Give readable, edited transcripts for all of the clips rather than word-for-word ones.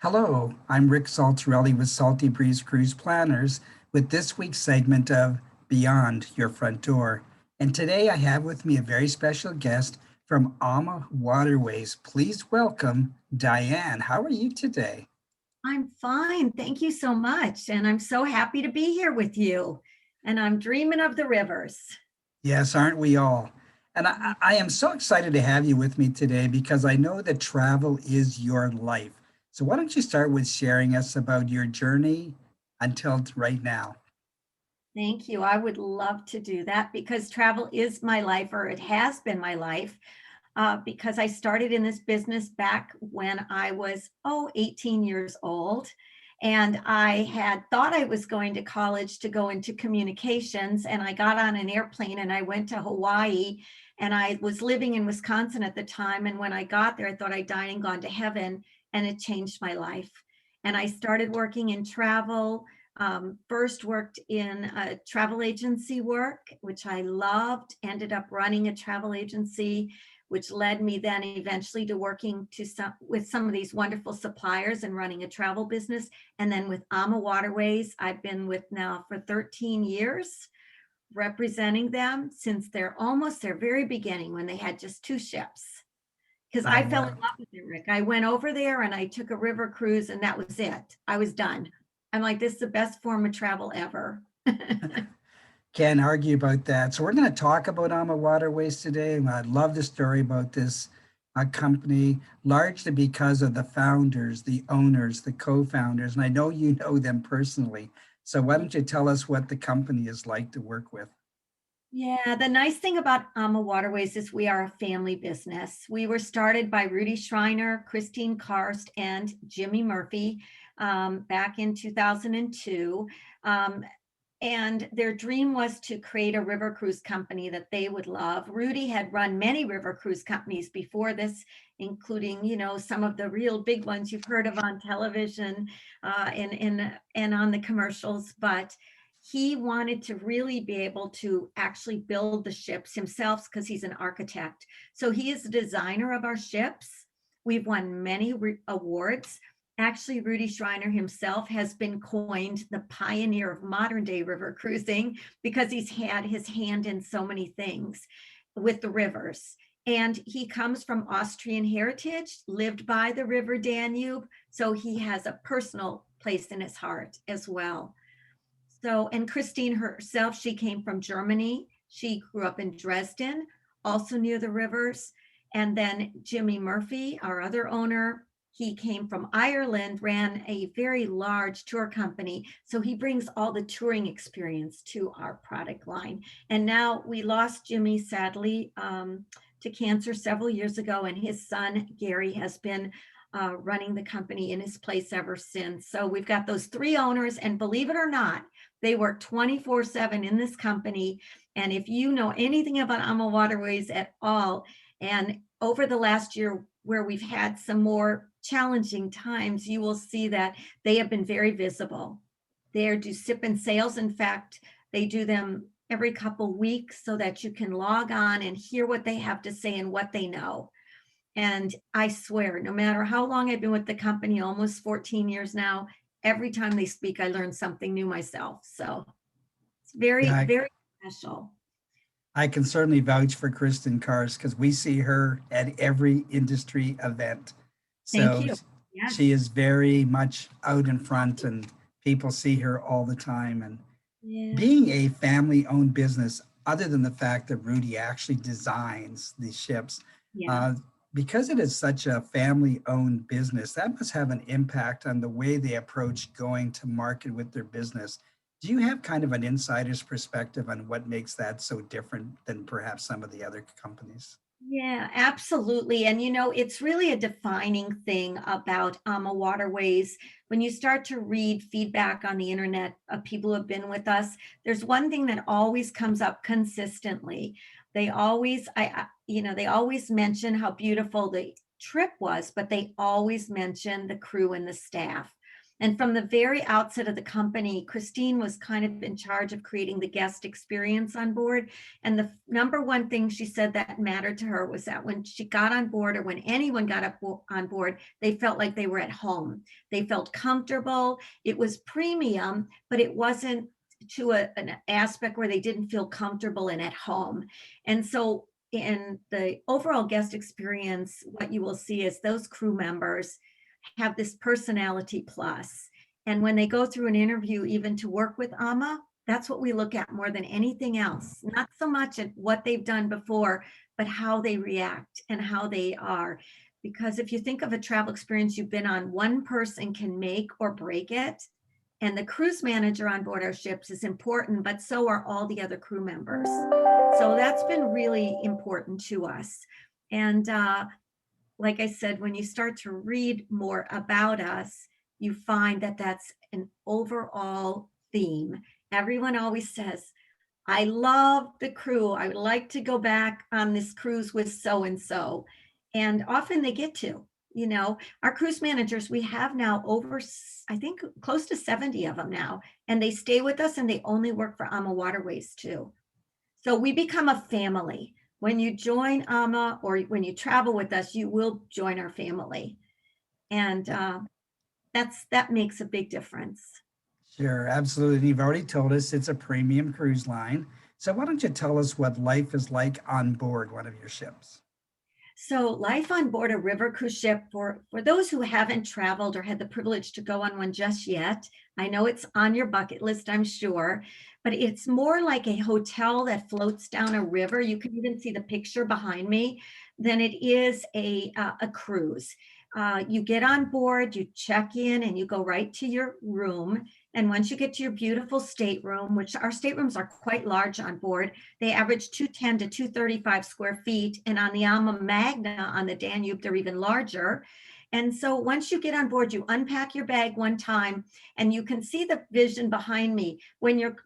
Hello, I'm Rick Saltarelli with Salty Breeze Cruise Planners with this week's segment of Beyond Your Front Door. And today I have with me a very special guest from Alma Waterways. Please welcome Diane. How are you today? I'm fine. Thank you so much. And I'm so happy to be here with you. And I'm dreaming of the rivers. Yes, aren't we all? And I am so excited to have you with me today because I know that travel is your life. So why don't you start with sharing us about your journey until right now? Thank you. I would love to do that because travel is my life, or it has been my life, because I started in this business back when I was, 18 years old. And I had thought I was going to college to go into communications. And I got on an airplane and I went to Hawaii. And I was living in Wisconsin at the time. And when I got there, I thought I'd died and gone to heaven. And it changed my life. And I started working in travel. First worked in travel agency work, which I loved, ended up running a travel agency, which led me then eventually to working with some of these wonderful suppliers and running a travel business. And then with Alma Waterways, I've been with now for 13 years, representing them since their very beginning, when they had just two ships. Because Oh, I fell in wow. love with it, Rick. I went over there and I took a river cruise, and that was it. I was done. I'm like, this is the best form of travel ever. Can't argue about that. So we're going to talk about Alma Waterways today. And I love the story about this company, largely because of the founders, the owners, the co-founders, and I know you know them personally. So why don't you tell us what the company is like to work with? Yeah, the nice thing about Alma Waterways is we are a family business. We were started by Rudy Schreiner, Christine Karst, and Jimmy Murphy back in 2002. Um, and their dream was to create a river cruise company that they would love. Rudy had run many river cruise companies before this, including, some of the real big ones you've heard of on television and on the commercials. But he wanted to really be able to actually build the ships himself because he's an architect. So he is the designer of our ships. We've won many awards. Actually, Rudy Schreiner himself has been coined the pioneer of modern day river cruising because he's had his hand in so many things with the rivers. And he comes from Austrian heritage, lived by the River Danube. So he has a personal place in his heart as well. So, and Christine herself, she came from Germany. She grew up in Dresden, also near the rivers. And then Jimmy Murphy, our other owner, he came from Ireland, ran a very large tour company. So he brings all the touring experience to our product line. And now we lost Jimmy, sadly, to cancer several years ago. And his son, Gary, has been running the company in his place ever since. So we've got those three owners. And believe it or not, they work 24/7 in this company. And if you know anything about Alma Waterways at all, and over the last year where we've had some more challenging times, you will see that they have been very visible. They do sip and sales. In fact, they do them every couple weeks so that you can log on and hear what they have to say and what they know. And I swear, no matter how long I've been with the company, almost 14 years now, every time they speak, I learn something new myself. So it's Yeah, very, very special. I can certainly vouch for Kristen Kars because we see her at every industry event. Thank So you. Yes. she is very much out in front and people see her all the time. And Yeah. being a family owned business, other than the fact that Rudy actually designs the ships, Yeah. uh, because it is such a family owned business, that must have an impact on the way they approach going to market with their business. Do you have kind of an insider's perspective on what makes that so different than perhaps some of the other companies? Yeah, absolutely. And it's really a defining thing about Waterways. When you start to read feedback on the internet of people who have been with us, there's one thing that always comes up consistently. They always mention how beautiful the trip was, but they always mention the crew and the staff. And from the very outset of the company, Christine was kind of in charge of creating the guest experience on board. And the number one thing she said that mattered to her was that when she got on board, or when anyone got up on board, they felt like they were at home. They felt comfortable. It was premium, but it wasn't to an aspect where they didn't feel comfortable and at home. And so in the overall guest experience, what you will see is those crew members have this personality plus. And when they go through an interview, even to work with AMA, that's what we look at more than anything else. Not so much at what they've done before, but how they react and how they are. Because if you think of a travel experience you've been on, one person can make or break it. And the cruise manager on board our ships is important, but so are all the other crew members. So that's been really important to us. And like I said, when you start to read more about us, you find that that's an overall theme. Everyone always says, I love the crew. I would like to go back on this cruise with so and so. And often they get to, our cruise managers, we have now over, I think, close to 70 of them now. And they stay with us and they only work for AMA Waterways too. So we become a family. When you join AMA or when you travel with us, you will join our family. And that makes a big difference. Sure, absolutely. You've already told us it's a premium cruise line. So why don't you tell us what life is like on board one of your ships? So life on board a river cruise ship, for those who haven't traveled or had the privilege to go on one just yet, I know it's on your bucket list, I'm sure, but it's more like a hotel that floats down a river. You can even see the picture behind me than it is a cruise. You get on board, you check in, and you go right to your room. And once you get to your beautiful stateroom, which our staterooms are quite large on board, they average 210 to 235 square feet. And on the Alma Magna on the Danube, they're even larger. And so once you get on board, you unpack your bag one time and you can see the vision behind me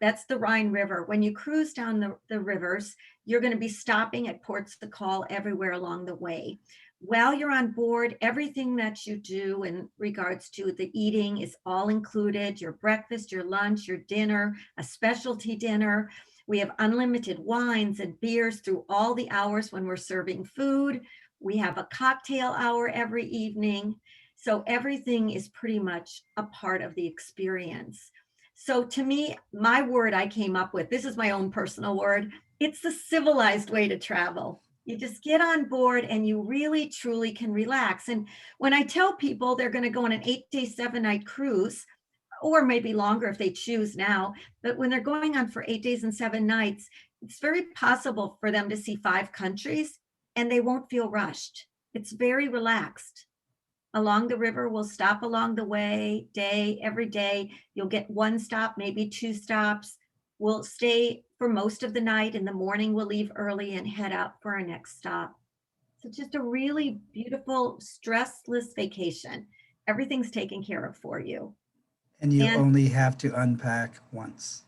that's the Rhine River. When you cruise down the rivers, you're going to be stopping at ports to call everywhere along the way. While you're on board, everything that you do in regards to the eating is all included, your breakfast, your lunch, your dinner, a specialty dinner. We have unlimited wines and beers through all the hours when we're serving food. We have a cocktail hour every evening. So everything is pretty much a part of the experience. So to me, my word I came up with, this is my own personal word, it's the civilized way to travel. You just get on board and you really truly can relax. And when I tell people they're going to go on an 8-day, 7-night cruise, or maybe longer if they choose now, but when they're going on for 8 days and 7 nights, it's very possible for them to see 5 countries and they won't feel rushed. It's very relaxed. Along the river, we'll stop along the way, every day. You'll get 1 stop, maybe 2 stops. We'll stay for most of the night. In the morning, we'll leave early and head out for our next stop. So just a really beautiful, stressless vacation. Everything's taken care of for you. And you And only have to unpack once.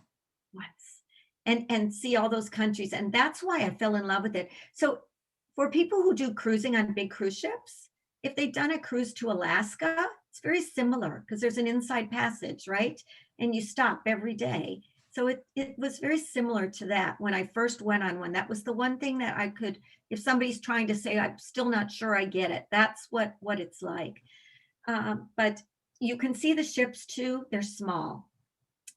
once and see all those countries. And that's why I fell in love with it. So for people who do cruising on big cruise ships, if they've done a cruise to Alaska, it's very similar because there's an inside passage, right? And you stop every day. So it was very similar to that when I first went on one. That was the one thing that I could, if somebody's trying to say, I'm still not sure I get it, that's what it's like. But you can see the ships too, they're small.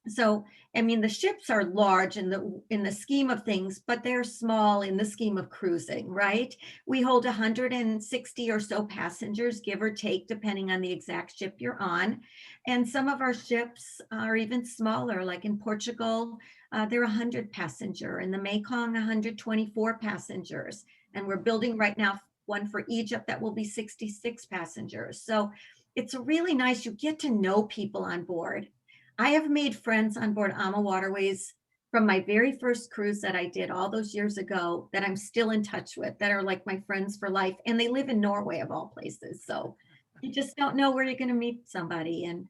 So, I mean, the ships are large in the scheme of things, but they're small in the scheme of cruising, right? We hold 160 or so passengers, give or take, depending on the exact ship you're on. And some of our ships are even smaller, like in Portugal, they're 100 passenger, in the Mekong, 124 passengers. And we're building right now one for Egypt that will be 66 passengers. So it's really nice. You get to know people on board. I have made friends on board AMA Waterways from my very first cruise that I did all those years ago that I'm still in touch with, that are like my friends for life. And they live in Norway, of all places. So you just don't know where you're going to meet somebody. And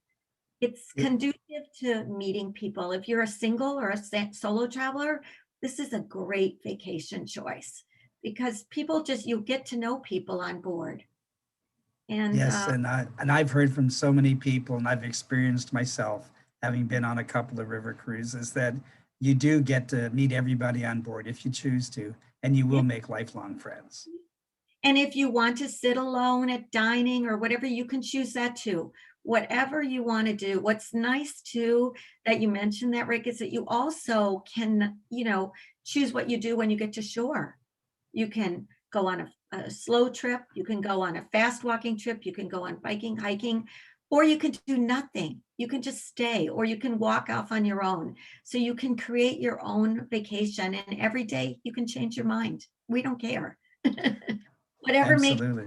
it's It- conducive to meeting people. If you're a single or a solo traveler, this is a great vacation choice because you get to know people on board. And Yes, and I've heard from so many people, and I've experienced myself, having been on a couple of river cruises, that you do get to meet everybody on board if you choose to, and you yeah, will make lifelong friends. and if you want to sit alone at dining or whatever, you can choose that too. Whatever you want to do. What's nice too that you mentioned that, Rick, is that you also can, choose what you do when you get to shore. You can go on a slow trip, you can go on a fast walking trip, you can go on biking, hiking, or you could do nothing. You can just stay, or you can walk off on your own. So you can create your own vacation, and every day you can change your mind. We don't care. Whatever makes Absolutely.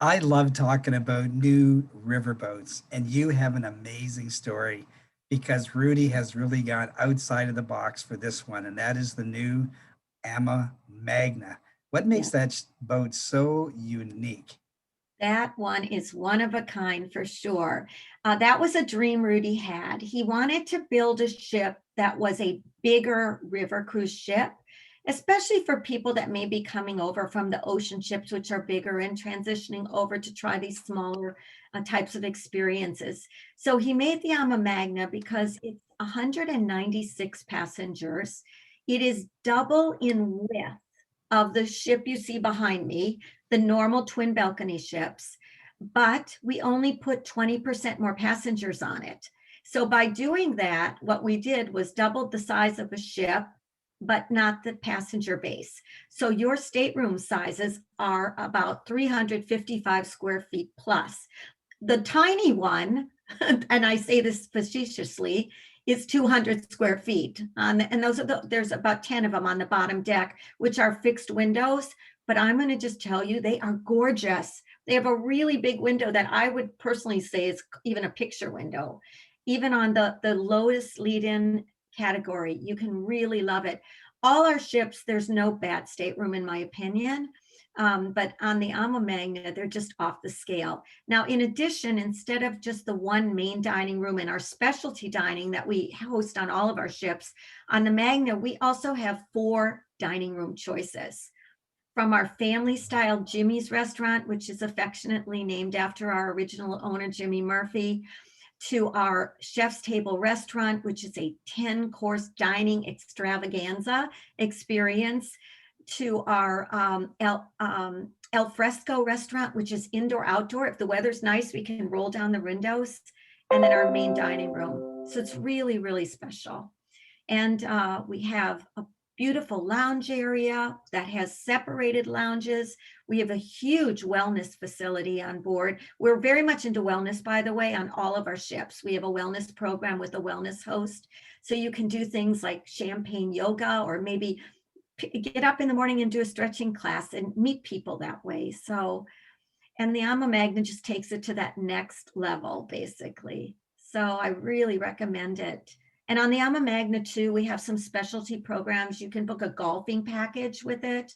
I love talking about new riverboats, and you have an amazing story because Rudy has really gone outside of the box for this one, and that is the new Ama Magna. What you. makes that boat so unique? That one is one of a kind for sure. That was a dream Rudy had. He wanted to build a ship that was a bigger river cruise ship, especially for people that may be coming over from the ocean ships, which are bigger, and transitioning over to try these smaller types of experiences. So he made the Ama Magna because it's 196 passengers. It is double in width of the ship you see behind me, the normal twin balcony ships, but we only put 20% more passengers on it. So by doing that, what we did was doubled the size of a ship, but not the passenger base. So your stateroom sizes are about 355 square feet plus. The tiny one, and I say this facetiously, is 200 square feet. And there's about 10 of them on the bottom deck, which are fixed windows. But I'm going to just tell you, they are gorgeous. They have a really big window that I would personally say is even a picture window. Even on the lowest lead-in category, you can really love it. All our ships, there's no bad stateroom in my opinion. But on the Ama Magna, they're just off the scale. Now, in addition, instead of just the one main dining room and our specialty dining that we host on all of our ships, on the Magna, we also have 4 dining room choices. From our family style Jimmy's restaurant, which is affectionately named after our original owner, Jimmy Murphy, to our chef's table restaurant, which is a 10-course dining extravaganza experience, to our El Fresco restaurant, which is indoor outdoor. If the weather's nice, we can roll down the windows, and then our main dining room. So it's really, really special. And we have a beautiful lounge area that has separated lounges. We have a huge wellness facility on board. We're very much into wellness, by the way, on all of our ships. We have a wellness program with a wellness host. So you can do things like champagne yoga, or maybe get up in the morning and do a stretching class and meet people that way. So, and the Ama Magna just takes it to that next level, basically. So I really recommend it. And on the Ama Magna too, we have some specialty programs. You can book a golfing package with it,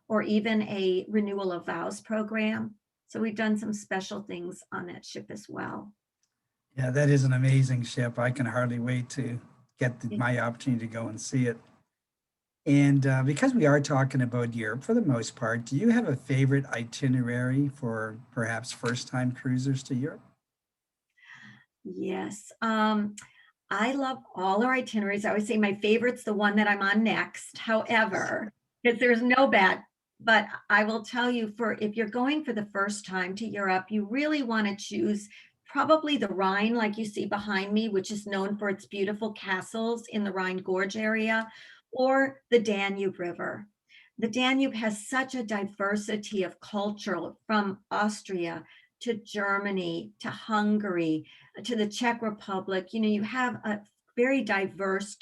or even a renewal of vows program. So we've done some special things on that ship as well. Yeah, that is an amazing ship. I can hardly wait to get my opportunity to go and see it. And because we are talking about Europe for the most part, do you have a favorite itinerary for perhaps first-time cruisers to Europe? Yes. I love all our itineraries. I always say my favorite's the one that I'm on next. However, because there's no bad, but I will tell you, for if you're going for the first time to Europe, you really want to choose probably the Rhine, like you see behind me, which is known for its beautiful castles in the Rhine Gorge area, or the Danube River. The Danube has such a diversity of culture, from Austria to Germany to Hungary to the Czech Republic. You have a very diverse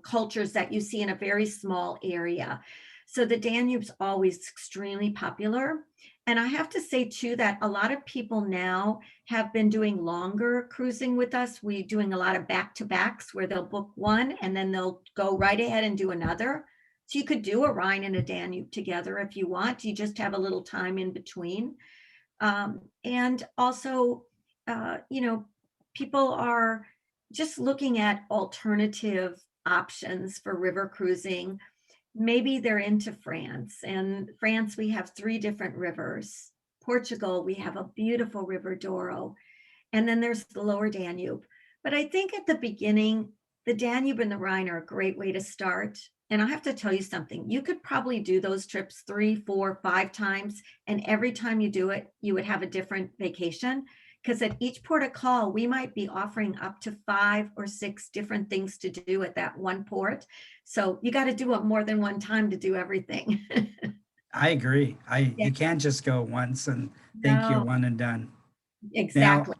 cultures that you see in a very small area. So the Danube's always extremely popular. And I have to say too that a lot of people now have been doing longer cruising with us. We're doing a lot of back-to-backs where they'll book one and then they'll go right ahead and do another. So you could do a Rhine and a Danube together if you want. You just have a little time in between. And also, people are just looking at alternative options for river cruising. maybe they're into France. And France, we have three different rivers. Portugal, we have a beautiful river, Douro. And then there's the lower Danube. But I think at the beginning, the Danube and the Rhine are a great way to start. And I have to tell you something, you could probably do those trips 3, 4, 5 times. And every time you do it, you would have a different vacation. Because at each port of call, we might be offering up to 5 or 6 different things to do at that one port. So you got to do it more than one time to do everything. I agree. Yeah, You can't just go once and think you're no, one and done. Now, exactly.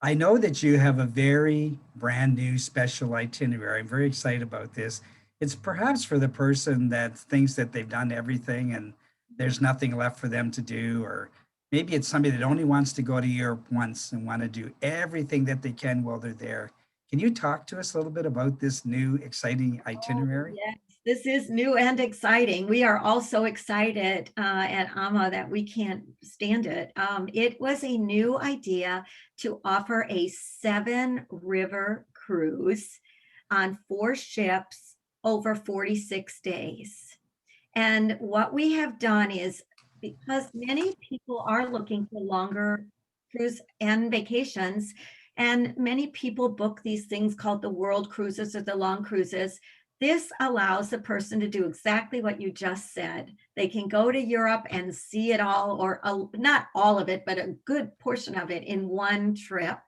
I know that you have a very brand new special itinerary. I'm very excited about this. It's perhaps for the person that thinks that they've done everything and there's nothing left for them to do, or maybe it's somebody that only wants to go to Europe once and want to do everything that they can while they're there. Can you talk to us a little bit about this new exciting Oh, itinerary? yes, this is new and exciting. We are all so excited at AMA that we can't stand it. It was a new idea to offer a 7 river cruise on 4 ships over 46 days. And what we have done is, because many people are looking for longer cruise and vacations, and many people book these things called the world cruises or the long cruises. This allows the person to do exactly what you just said. They can go to Europe and see it all, or not all of it, but a good portion of it in one trip.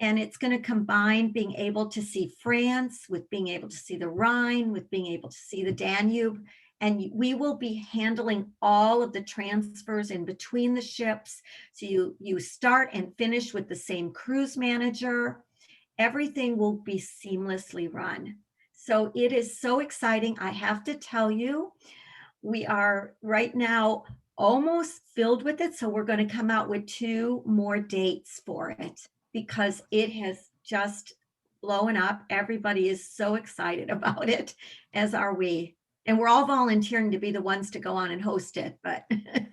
And it's going to combine being able to see France with being able to see the Rhine, with being able to see the Danube. And we will be handling all of the transfers in between the ships. So you start and finish with the same cruise manager. Everything will be seamlessly run. So it is so exciting. I have to tell you, we are right now almost filled with it. So we're going to come out with 2 more dates for it because it has just blown up. Everybody is so excited about it, as are we. And we're all volunteering to be the ones to go on and host it. But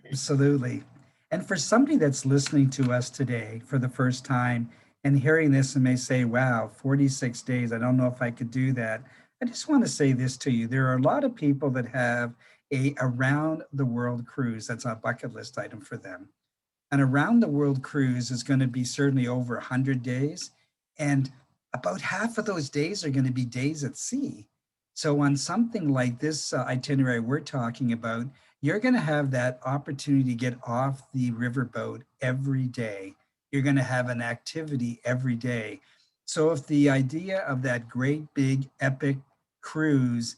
Absolutely. And for somebody that's listening to us today for the first time and hearing this and may say, wow, 46 days, I don't know if I could do that. I just want to say this to you. There are a lot of people that have a around the world cruise. That's a bucket list item for them. An around the world cruise is going to be certainly over 100 days. And about half of those days are going to be days at sea. So, on something like this itinerary we're talking about, you're going to have that opportunity to get off the riverboat every day. You're going to have an activity every day. So, if the idea of that great big epic cruise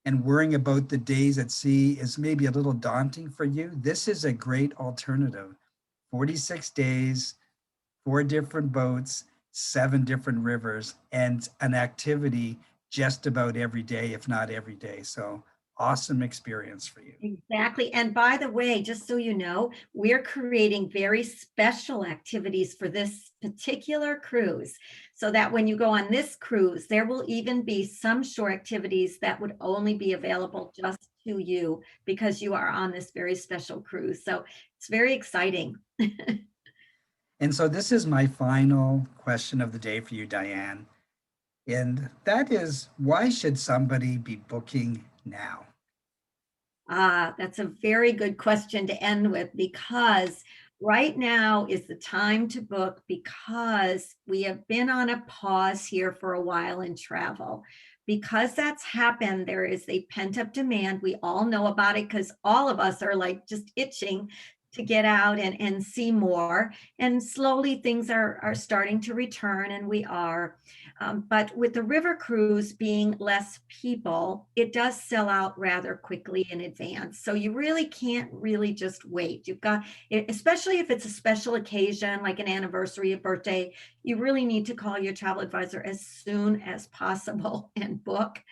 and worrying about the days at sea is maybe a little daunting for you, this is a great alternative. 46 days, 4 different boats, 7 different rivers, and an activity just about every day, if not every day. So awesome experience for you. exactly. And by the way, just so you know, we're creating very special activities for this particular cruise. So that when you go on this cruise, there will even be some shore activities that would only be available just to you because you are on this very special cruise. So it's very exciting. And so this is my final question of the day for you, Diane. And that is, why should somebody be booking now? That's a very good question to end with because right now is the time to book because we have been on a pause here for a while in travel. Because that's happened, there is a pent up demand. We all know about it because all of us are like just itching to get out and see more. And slowly things are starting to return, and we are. But with the river cruise being less people, it does sell out rather quickly in advance. So you really can't really just wait. You've got, especially if it's a special occasion like an anniversary, a birthday, you really need to call your travel advisor as soon as possible and book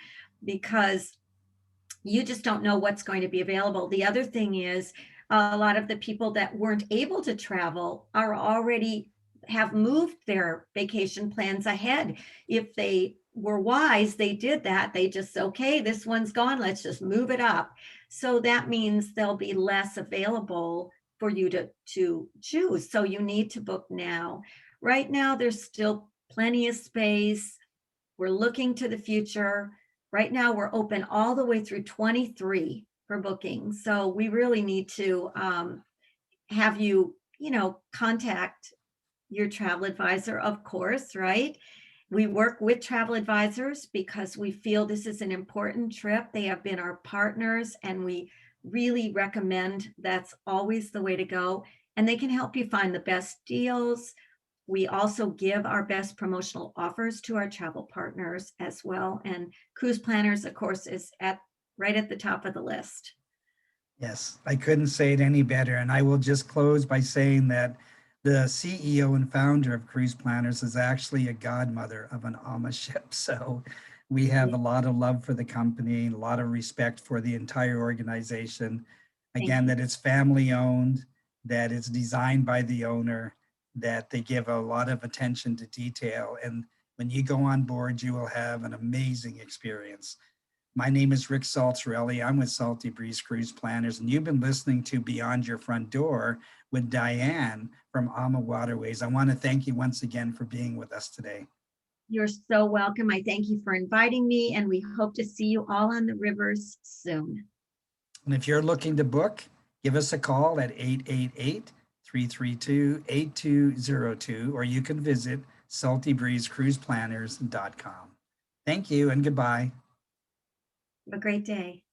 because you just don't know what's going to be available. The other thing is a lot of the people that weren't able to travel are already have moved their vacation plans ahead. If they were wise, they did that. They just, okay, this one's gone. Let's just move it up. So that means there'll be less available for you to choose. So you need to book now. Right now, there's still plenty of space. We're looking to the future. Right now, we're open all the way through 23 for booking. So we really need to have you, contact your travel advisor, of course, right? We work with travel advisors because we feel this is an important trip. They have been our partners, and we really recommend that's always the way to go. And they can help you find the best deals. We also give our best promotional offers to our travel partners as well. And cruise planners, of course, is at right at the top of the list. Yes, I couldn't say it any better. And I will just close by saying that the CEO and founder of Cruise Planners is actually a godmother of an AMA ship. So we have a lot of love for the company, a lot of respect for the entire organization. Thank Again, you. that it's family owned, that it's designed by the owner, that they give a lot of attention to detail. And when you go on board, you will have an amazing experience. My name is Rick Saltarelli. I'm with Salty Breeze Cruise Planners, and you've been listening to Beyond Your Front Door with Diane from AMA Waterways. I want to thank you once again for being with us today. You're so welcome. I thank you for inviting me, and we hope to see you all on the rivers soon. And if you're looking to book, give us a call at 888-332-8202, or you can visit saltybreezecruiseplanners.com. Thank you and goodbye. Have a great day.